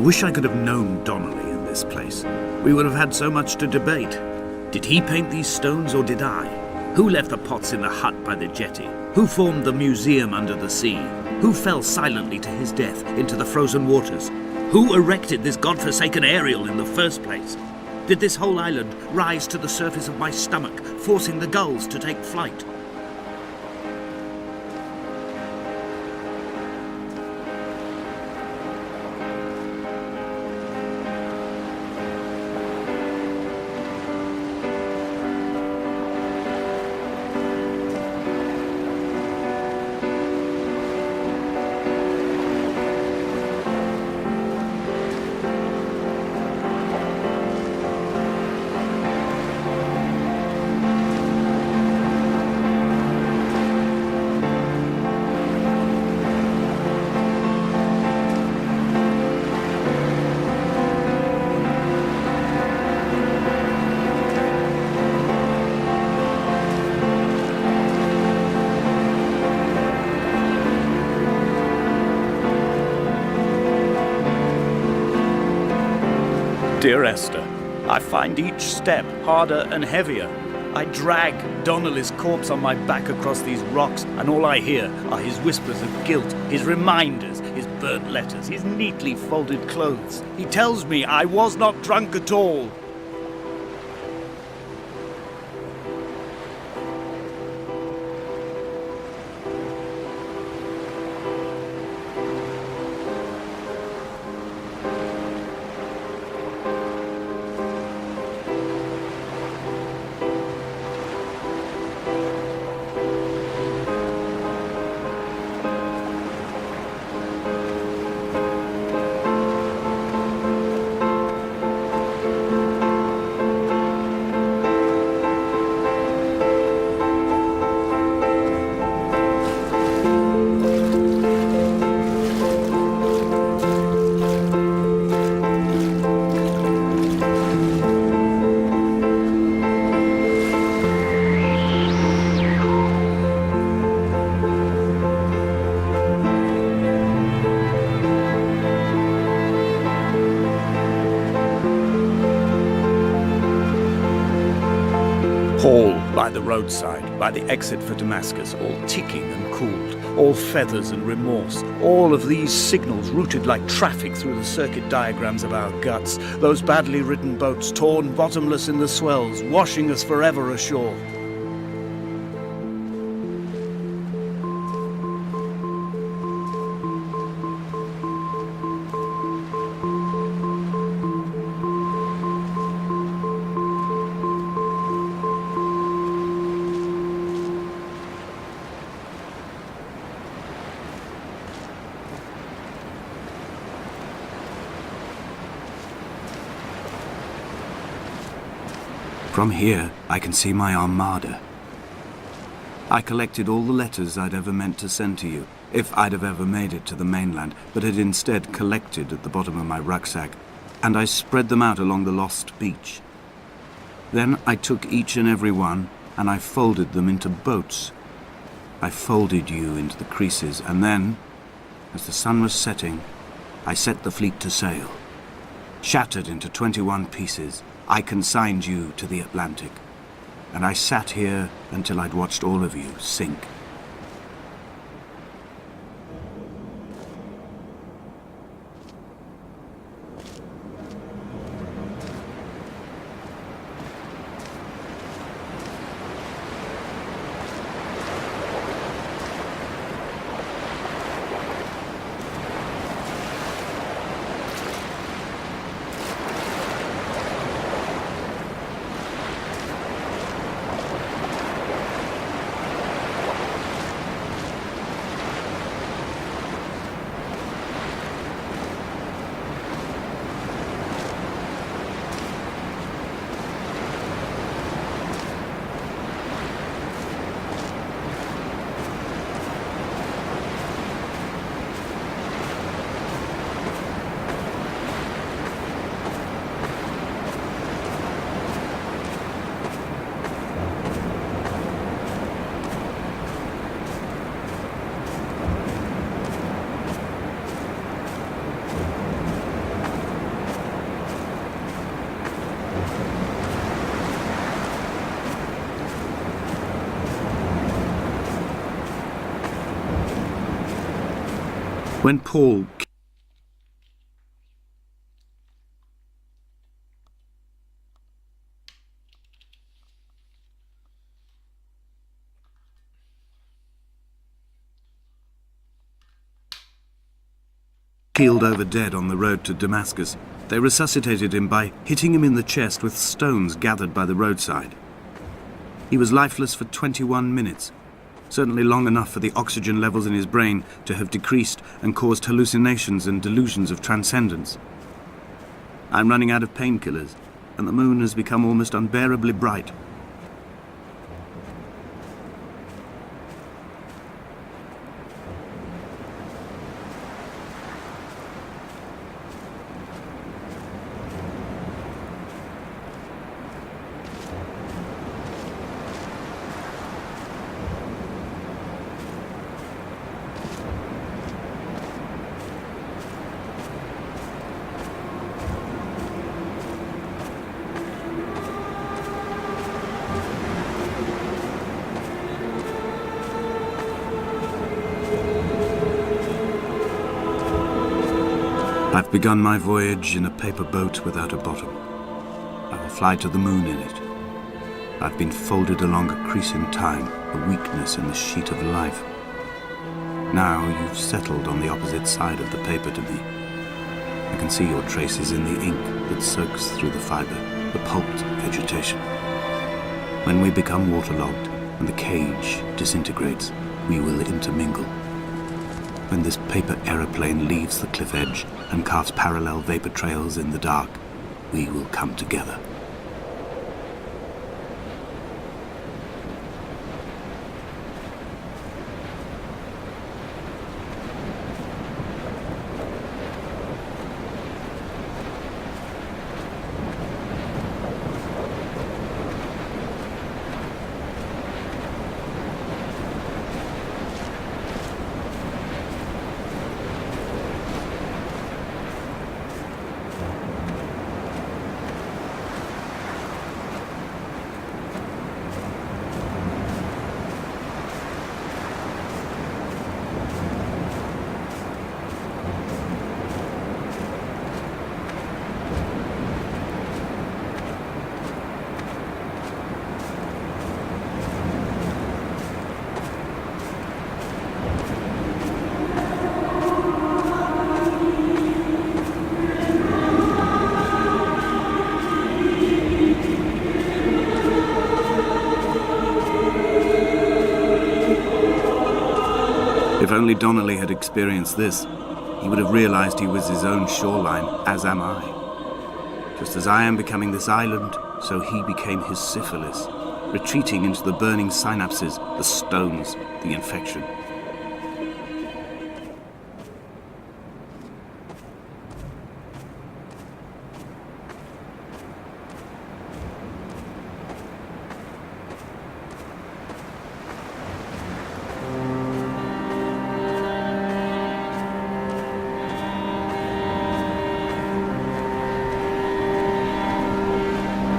wish I could have known Donnelly in this place. We would have had so much to debate. Did he paint these stones or did I? Who left the pots in the hut by the jetty? Who formed the museum under the sea? Who fell silently to his death into the frozen waters? Who erected this godforsaken aerial in the first place? Did this whole island rise to the surface of my stomach, forcing the gulls to take flight? Dear Esther, I find each step harder and heavier. I drag Donnelly's corpse on my back across these rocks, and all I hear are his whispers of guilt, his reminders, his burnt letters, his neatly folded clothes. He tells me I was not drunk at all. Hall by the roadside, by the exit for Damascus, all ticking and cooled, all feathers and remorse, all of these signals routed like traffic through the circuit diagrams of our guts, those badly written boats torn bottomless in the swells, washing us forever ashore. From here, I can see my armada. I collected all the letters I'd ever meant to send to you, if I'd have ever made it to the mainland, but had instead collected at the bottom of my rucksack, and I spread them out along the lost beach. Then I took each and every one, and I folded them into boats. I folded you into the creases, and then, as the sun was setting, I set the fleet to sail. Shattered into 21 pieces, I consigned you to the Atlantic, and I sat here until I'd watched all of you sink. When Paul keeled over dead on the road to Damascus, they resuscitated him by hitting him in the chest with stones gathered by the roadside. He was lifeless for 21 minutes, certainly long enough for the oxygen levels in his brain to have decreased and caused hallucinations and delusions of transcendence. I'm running out of painkillers, and the moon has become almost unbearably bright. I've begun my voyage in a paper boat without a bottom. I will fly to the moon in it. I've been folded along a crease in time, a weakness in the sheet of life. Now you've settled on the opposite side of the paper to me. I can see your traces in the ink that soaks through the fibre, the pulped vegetation. When we become waterlogged and the cage disintegrates, we will intermingle. When this paper aeroplane leaves the cliff edge and carves parallel vapor trails in the dark, we will come together. If only Donnelly had experienced this, he would have realized he was his own shoreline, as am I. Just as I am becoming this island, so he became his syphilis, retreating into the burning synapses, the stones, the infection.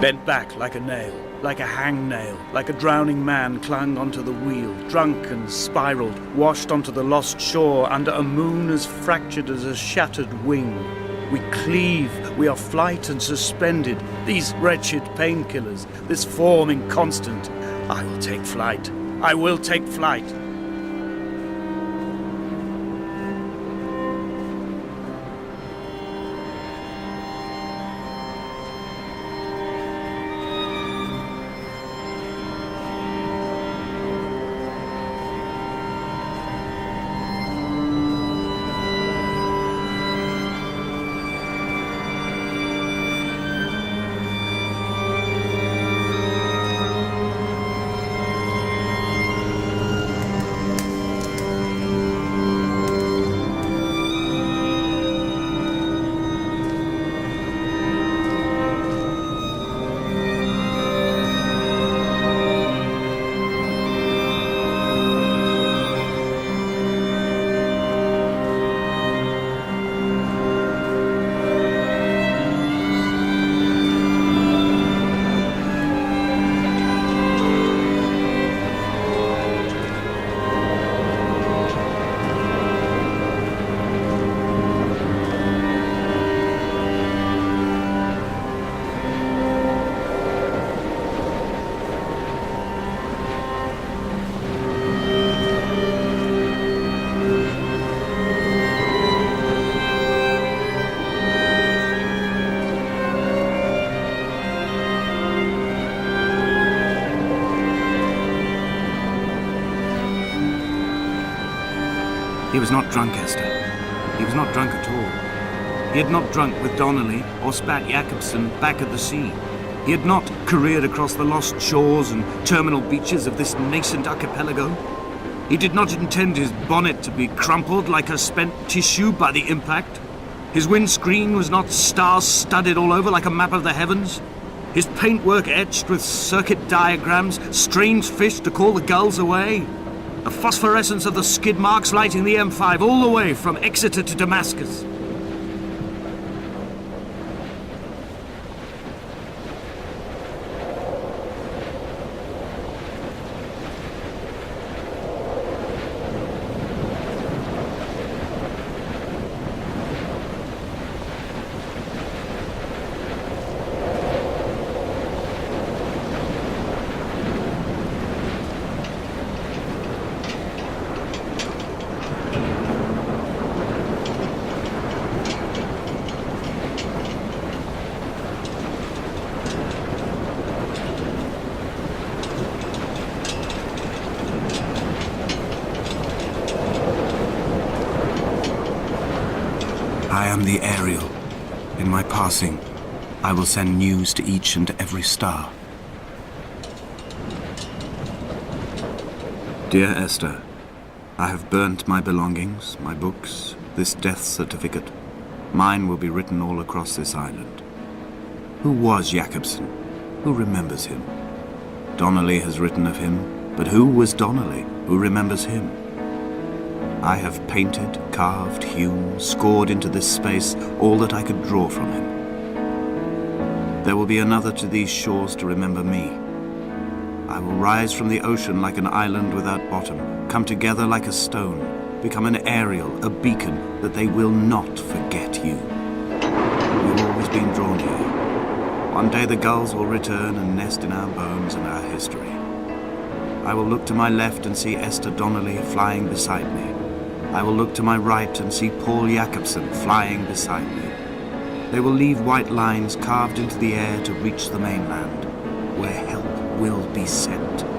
Bent back like a nail, like a hangnail, like a drowning man clung onto the wheel, drunk and spiraled, washed onto the lost shore under a moon as fractured as a shattered wing. We cleave, we are flight and suspended, these wretched painkillers, this form inconstant. I will take flight, I will take flight. He was not drunk, Esther. He was not drunk at all. He had not drunk with Donnelly or spat Jakobsen back at the sea. He had not careered across the lost shores and terminal beaches of this nascent archipelago. He did not intend his bonnet to be crumpled like a spent tissue by the impact. His windscreen was not star-studded all over like a map of the heavens. His paintwork etched with circuit diagrams, strange fish to call the gulls away. The phosphorescence of the skid marks lighting the M5 all the way from Exeter to Damascus. I am the Ariel. In my passing, I will send news to each and every star. Dear Esther, I have burnt my belongings, my books, this death certificate. Mine will be written all across this island. Who was Jakobsen? Who remembers him? Donnelly has written of him, but who was Donnelly? Who remembers him? I have painted, carved, hewn, scored into this space all that I could draw from him. There will be another to these shores to remember me. I will rise from the ocean like an island without bottom, come together like a stone, become an Ariel, a beacon, that they will not forget you. You've always been drawn here. One day the gulls will return and nest in our bones and our history. I will look to my left and see Esther Donnelly flying beside me. I will look to my right and see Paul Jakobsen flying beside me. They will leave white lines carved into the air to reach the mainland, where help will be sent.